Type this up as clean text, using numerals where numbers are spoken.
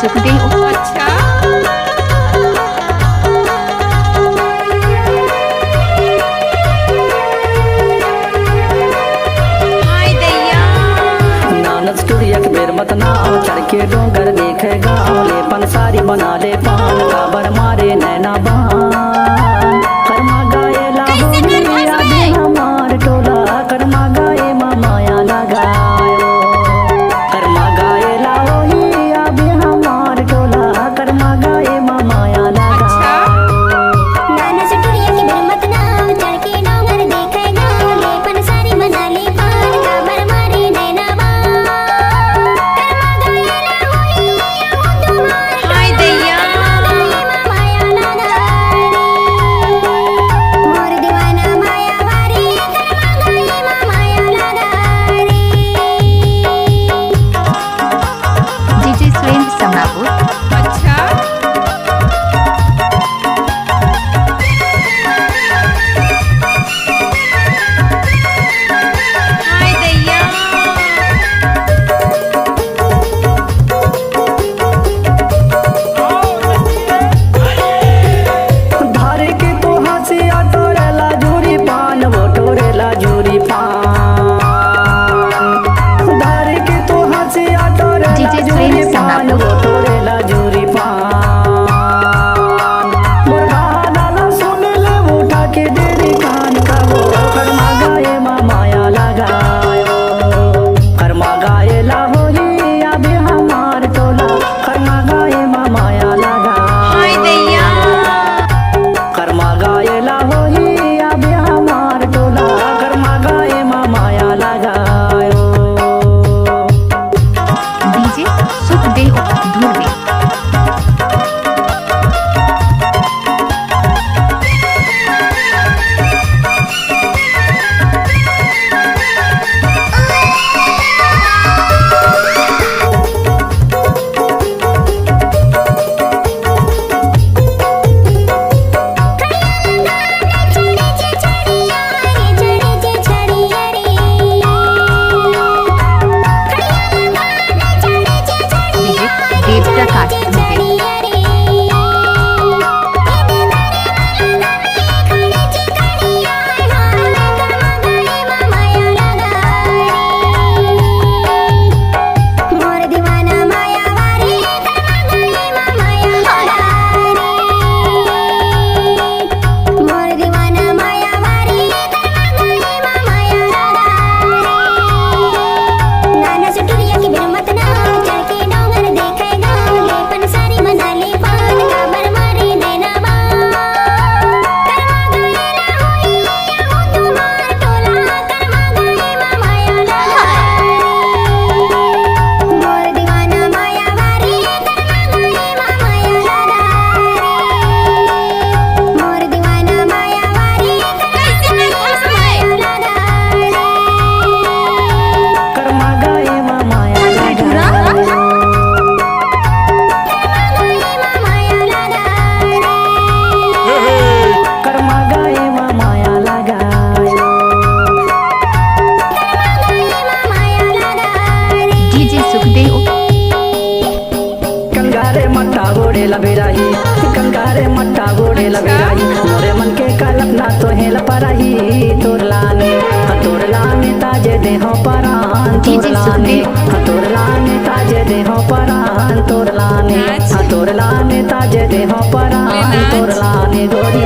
सुखदेव। अच्छा हाय दैया नानक स्टूडियो के बेर मत नाव चढ़ के डोंगर देखे गाँव ले पंसारी बना ले पान काबर मारे नैना बान कर्मा गाए लाभो मिलिया दे हमार टोला कर्मा गाए माया लगायो कर्मा गाए लाओ ही आबे हमार टोला कर्मा गाए माया अच्छा लगायो नाना सटुरिया की बरमत नाव चढ़ के डोंगर देखे गाँव ले पंसारी बना ले पान काबर मारे नैना बान कर्मा गाए लाओ ही आबे तुम्हार हाय दैया माया लगारी मोर दीवाना माया वारी कर्मा गाए माया लगारी डीजे सुरेंद्र समरापुर। अच्छा हाय दैया धारे के तो हंसिया तोरेला जूरी पान वो टोरेला जूरी पान धारे के तो हंसिया तोरेला डीजे जूरी सुरेंद्र पान सम्राट। वो टोरेला जूरी पान मुर्गा डाला सुन ले उठा के देरी कान का वो कर्मा गाए माया लगायो कर्मा गाए लाहो ही अभी हमार टोला कर्मा गाए माया लगायो हाय दैया कर्मा गाए लाहो ही अभी हमार टोला कर्मा गाए माया लगायो डीजे सुखदेव धुर्वे। डीजे देव प्रकाश दुबे। मोर दीवाना माया वारी माया लगारी मोर दीवाना माया वारी माया लगारी नाना सटुरिया की बरमत नाव चढ़ के डोंगर देखे गाँव ले पंसारी बना ले पान काबर मारे नैना बान कर्मा गाए लाओ ही आबे तुम्हार टोला कर्मा गाए माया लगारी मोर दीवाना माया वारी कर्मा गाए माया लगारी मोर दीवाना माया वारी कैसे मैं खुश मैं कर्मा गाए माया लगायो कर्मा गाए माया लगायो डीजे सुखदेव। कंगारे मट्टा गोड़े लबेराही कंगारे मट्टा गोड़े लबेराही मोरे मन के कल्पना तो हेल पराही तोर लाने ताजे देहो परान तोर डीजे लाने सुखदेव। तोर लाने ताजे देहो परान तोर लाने अच्छा। तोर लाने ताजे देहो परान ले नाच। तोर लाने गोरी